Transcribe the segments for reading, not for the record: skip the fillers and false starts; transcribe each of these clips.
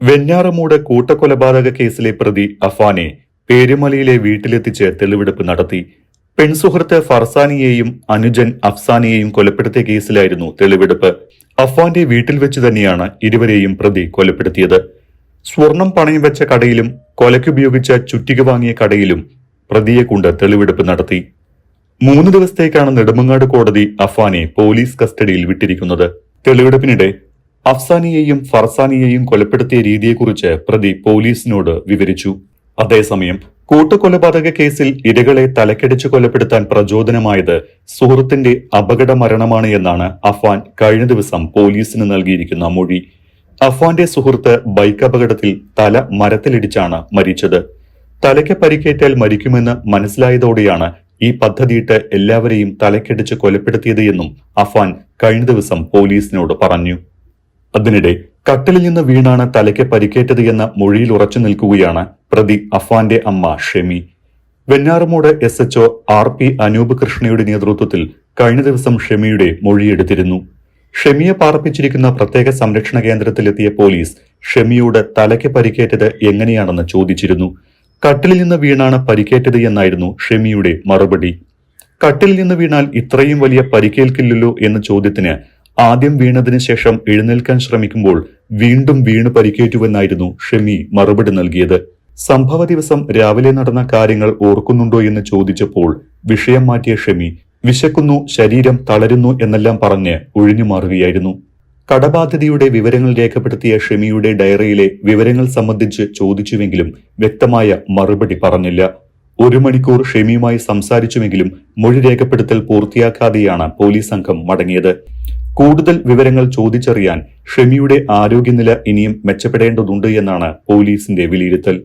വെഞ്ഞാറമൂട് കൂട്ടക്കൊലപാതക കേസിലെ പ്രതി അഫാനെ പേരുമലയിലെ വീട്ടിലെത്തിച്ച് തെളിവെടുപ്പ് നടത്തി. പെൺസുഹൃത്ത് ഫർസാനിയെയും അനുജൻ അഫ്സാനെയും കൊലപ്പെടുത്തിയ കേസിലായിരുന്നു തെളിവെടുപ്പ്. അഫാന്റെ വീട്ടിൽ വെച്ച് തന്നെയാണ് ഇരുവരെയും പ്രതി കൊലപ്പെടുത്തിയത്. സ്വർണം പണയം വെച്ച കടയിലും കൊലയ്ക്കുപയോഗിച്ച ചുറ്റിക വാങ്ങിയ കടയിലും പ്രതിയെ കൊണ്ട് തെളിവെടുപ്പ് നടത്തി. 3 ദിവസത്തേക്കാണ് നെടുമങ്ങാട് കോടതി അഫാനെ പോലീസ് കസ്റ്റഡിയിൽ വിട്ടിരിക്കുന്നത്. തെളിവെടുപ്പിനിടെ അഫ്സാനിയെയും ഫർസാനിയെയും കൊലപ്പെടുത്തിയ രീതിയെക്കുറിച്ച് പ്രതി പോലീസിനോട് വിവരിച്ചു. അതേസമയം കൂട്ടക്കൊലപാതക കേസിൽ ഇരകളെ തലക്കടിച്ച് കൊലപ്പെടുത്താൻ പ്രചോദനമായത് സുഹൃത്തിന്റെ അപകട മരണമാണ് എന്നാണ് അഫാൻ കഴിഞ്ഞ ദിവസം പോലീസിന് നൽകിയിരിക്കുന്ന മൊഴി. അഫാന്റെ സുഹൃത്ത് ബൈക്ക് അപകടത്തിൽ തല മരത്തിലിടിച്ചാണ് മരിച്ചത്. തലയ്ക്ക് പരിക്കേറ്റാൽ മരിക്കുമെന്ന് മനസ്സിലായതോടെയാണ് ഈ പദ്ധതിയിട്ട് എല്ലാവരെയും തലക്കടിച്ച് കൊലപ്പെടുത്തിയത് എന്നും അഫാൻ കഴിഞ്ഞ ദിവസം പോലീസിനോട് പറഞ്ഞു. അതിനിടെ കട്ടിലിൽ നിന്ന് വീണാണ് തലയ്ക്ക് പരിക്കേറ്റത് എന്ന മൊഴിയിൽ ഉറച്ചു നിൽക്കുകയാണ് പ്രതി അഫാന്റെ അമ്മ ഷെമി. വെഞ്ഞാറമൂട് SHO RP അനൂപ് കൃഷ്ണയുടെ നേതൃത്വത്തിൽ കഴിഞ്ഞ ദിവസം ഷെമിയുടെ മൊഴിയെടുത്തിരുന്നു. ഷെമിയെ പാർപ്പിച്ചിരിക്കുന്ന പ്രത്യേക സംരക്ഷണ കേന്ദ്രത്തിലെത്തിയ പോലീസ് ഷെമിയോട് തലയ്ക്ക് പരിക്കേറ്റത് എങ്ങനെയാണെന്ന് ചോദിച്ചിരുന്നു. കട്ടിലിൽ നിന്ന് വീണാണ് പരിക്കേറ്റത് എന്നായിരുന്നു ഷെമിയുടെ മറുപടി. കട്ടിലിൽ നിന്ന് വീണാൽ ഇത്രയും വലിയ പരിക്കേൽക്കില്ലല്ലോ എന്ന ചോദ്യത്തിന് ആദ്യം വീണതിന് ശേഷം എഴുന്നേൽക്കാൻ ശ്രമിക്കുമ്പോൾ വീണ്ടും വീണ് പരിക്കേറ്റുവെന്നായിരുന്നു ഷെമി മറുപടി നൽകിയത്. സംഭവ ദിവസം രാവിലെ നടന്ന കാര്യങ്ങൾ ഓർക്കുന്നുണ്ടോ എന്ന് ചോദിച്ചപ്പോൾ വിഷയം മാറ്റിയ ഷെമി വിശക്കുന്നു, ശരീരം തളരുന്നു എന്നെല്ലാം പറഞ്ഞ് ഒഴിഞ്ഞു മാറുകയായിരുന്നു. കടബാധ്യതയുടെ വിവരങ്ങൾ രേഖപ്പെടുത്തിയ ഷെമിയുടെ ഡയറിയിലെ വിവരങ്ങൾ സംബന്ധിച്ച് ചോദിച്ചുവെങ്കിലും വ്യക്തമായ മറുപടി പറഞ്ഞില്ല. 1 മണിക്കൂർ ഷെമിയുമായി സംസാരിച്ചുവെങ്കിലും മൊഴി രേഖപ്പെടുത്തൽ പൂർത്തിയാക്കാതെയാണ് പോലീസ് സംഘം മടങ്ങിയത്. കൂടുതൽ വിവരങ്ങൾ ചോദിച്ചറിയാൻ ഷെമിയുടെ ആരോഗ്യനില ഇനിയും മെച്ചപ്പെടേണ്ടതുണ്ട് എന്നാണ് പോലീസിന്റെ വിലയിരുത്തൽ.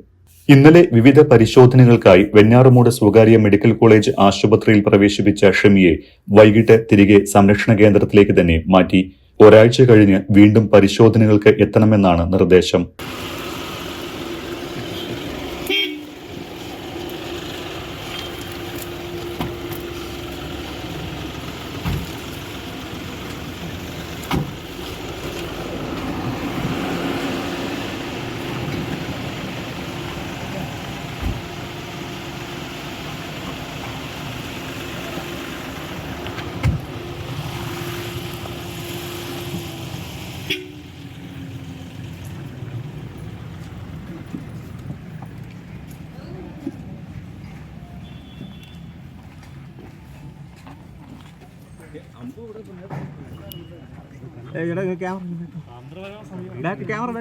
ഇന്നലെ വിവിധ പരിശോധനകൾക്കായി വെഞ്ഞാറമൂട് സ്വകാര്യ മെഡിക്കൽ കോളേജ് ആശുപത്രിയിൽ പ്രവേശിപ്പിച്ച ഷെമിയെ വൈകിട്ട് തിരികെ സംരക്ഷണ കേന്ദ്രത്തിലേക്ക് തന്നെ മാറ്റി. ഒരാഴ്ച കഴിഞ്ഞ് വീണ്ടും പരിശോധനകൾക്ക് എത്തണമെന്നാണ് നിർദ്ദേശം. ക്യാമറ